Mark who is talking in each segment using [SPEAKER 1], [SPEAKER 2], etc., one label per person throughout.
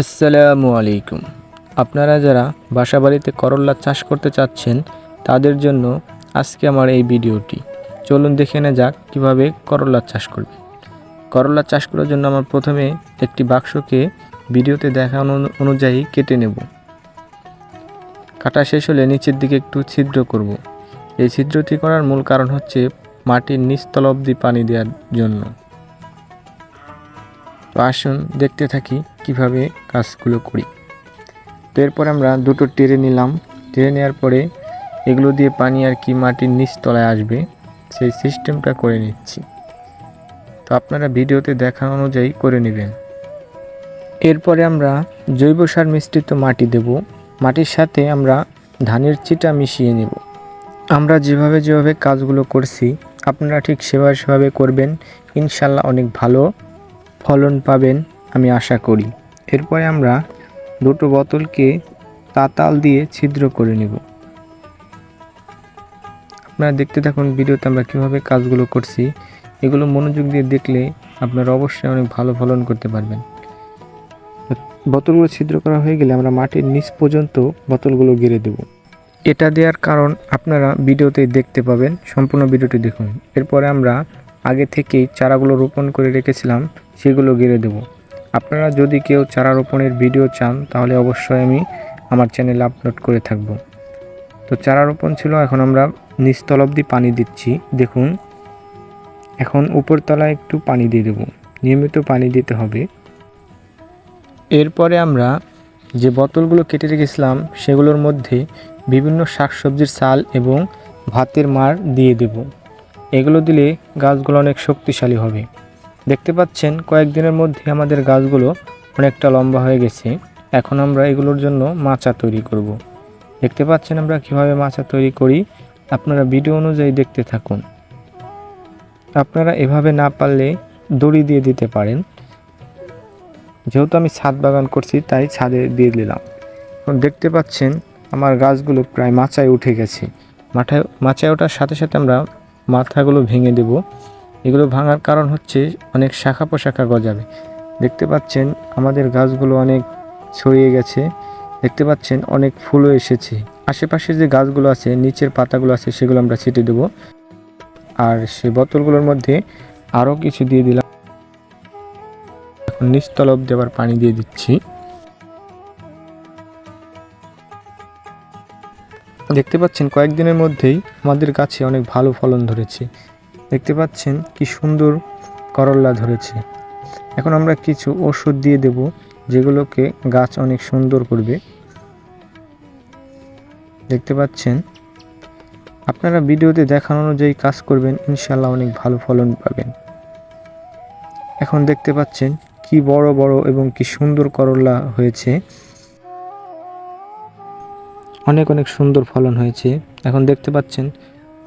[SPEAKER 1] আসসালামু আলাইকুম। আপনারা যারা বাসাবাড়িতে করল্লা চাষ করতে চাচ্ছেন তাদের জন্য আজকে আমার এই ভিডিওটি। চলুন দেখে নেওয়া যাক কীভাবে করল্লা চাষ করবে। করল্লা চাষ করার জন্য আমরা প্রথমে একটি বাক্সকে ভিডিওতে দেখানো অনুযায়ী কেটে নেব। কাটা শেষ হলে নিচের দিকে একটু ছিদ্র করব। এই ছিদ্রটি করার মূল কারণ হচ্ছে মাটির নিচতল অবধি পানি দেওয়ার জন্য। তো আসুন দেখতে থাকি কিভাবে কাজগুলো করি। তো এরপর আমরা দুটো টেরে নিলাম। টেরে নেওয়ার পরে এগুলো দিয়ে পানি আর কি মাটির নিচ তলায় আসবে সেই সিস্টেমটা করে নিচ্ছি। তো আপনারা ভিডিওতে দেখানো অনুযায়ী করে নেবেন। এরপরে আমরা জৈব সার মিশ্রিত মাটি দেব। মাটির সাথে আমরা ধানের চিটা মিশিয়ে নেব। আমরা যেভাবে কাজগুলো করছি আপনারা ঠিক সেভাবে করবেন, ইনশাল্লাহ অনেক ভালো ফলন পাবেন আমি আশা করি। এরপরে আমরা দুটো বোতলকে তাতাল দিয়ে ছিদ্র করে নেব। আপনারা দেখতে থাকুন ভিডিওতে আমরা কীভাবে কাজগুলো করছি। এগুলো মনোযোগ দিয়ে দেখলে আপনারা অবশ্যই অনেক ভালো ফলন করতে পারবেন। বোতলগুলো ছিদ্র করা হয়ে গেলে আমরা মাটির নিচ পর্যন্ত বোতলগুলো গেড়ে দেব। এটা দেওয়ার কারণ আপনারা ভিডিওতে দেখতে পাবেন, সম্পূর্ণ ভিডিওটি দেখুন। এরপরে আমরা আগে থেকেই চারাগুলো রোপণ করে রেখেছিলাম সেগুলো গেড়ে দেব। আপনারা যদি কেউ চারা রোপণের ভিডিও চান তাহলে অবশ্যই আমি আমার চ্যানেলে আপলোড করে থাকব। তো চারা রোপণ ছিল, এখন আমরা নিচতল অবধি পানি দিচ্ছি। দেখুন এখন উপরতলায় একটু পানি দিয়ে দেব, নিয়মিত পানি দিতে হবে। এরপরে আমরা যে বোতলগুলো কেটে রেখেছিলাম সেগুলোর মধ্যে বিভিন্ন শাকসবজির ছাল এবং ভাতের মাড় দিয়ে দেব। এগুলো দিলে গাছগুলো অনেক শক্তিশালী হবে। দেখতে পাচ্ছেন কয়েকদিনের মধ্যে আমাদের গাছগুলো অনেকটা লম্বা হয়ে গেছে। এখন আমরা এগুলোর জন্য মাচা তৈরি করব। দেখতে পাচ্ছেন আমরা কিভাবে মাচা তৈরি করি, আপনারা ভিডিও অনুযায়ী দেখতে থাকুন। আপনারা এভাবে না পারলে দড়ি দিয়ে দিতে পারেন। যেহেতু আমি ছাদ বাগান করছি তাই ছাদে দিয়ে দিলাম। এখন দেখতে পাচ্ছেন আমার গাছগুলো প্রায় মাচায় উঠে গেছে। মাচায় ওঠার সাথে সাথে আমরা মাথাগুলো ভেঙে দেব। এগুলো ভাঙার কারণ হচ্ছে অনেক শাখা পোশাখা গজাবে। দেখতে পাচ্ছেন আমাদের গাছগুলো অনেক ছড়িয়ে গেছে। দেখতে পাচ্ছেন অনেক ফুলও এসেছে। আশেপাশে যে গাছগুলো আছে নিচের পাতাগুলো আছে সেগুলো আমরা ছিটে দেব। আর সেই বোতলগুলোর মধ্যে আরও কিছু দিয়ে দিলাম। এখন নিচতল অবধি আবার পানি দিয়ে দিচ্ছি। দেখতে পাচ্ছেন কয়েকদিনের মধ্যেই আমাদের গাছে অনেক ভালো ফলন ধরেছে। দেখতে পাচ্ছেন কি সুন্দর করল্লা ধরেছে। এখন আমরা কিছু ওষুধ দিয়ে দেব যেগুলোকে গাছ অনেক সুন্দর করবে। দেখতে পাচ্ছেন আপনারা ভিডিওতে দেখানো অনুযায়ী কাজ করবেন, ইনশাল্লাহ অনেক ভালো ফলন পাবেন। এখন দেখতে পাচ্ছেন কি বড় এবং কি সুন্দর করল্লা হয়েছে। অনেক সুন্দর ফলন হয়েছে। এখন দেখতে পাচ্ছেন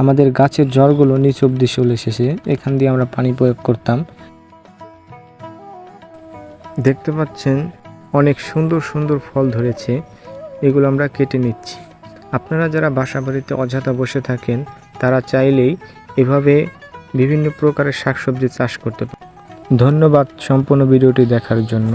[SPEAKER 1] আমাদের গাছের জড়গুলো নিচ অবধি চলে এসেছে। এখান দিয়ে আমরা পানি প্রয়োগ করতাম। দেখতে পাচ্ছেন অনেক সুন্দর ফল ধরেছে। এগুলো আমরা কেটে নিচ্ছি। আপনারা যারা বাসা বাড়িতে অযথা বসে থাকেন তারা চাইলেই এভাবে বিভিন্ন প্রকারের শাকসবজি চাষ করতে পারেন। ধন্যবাদ সম্পূর্ণ ভিডিওটি দেখার জন্য।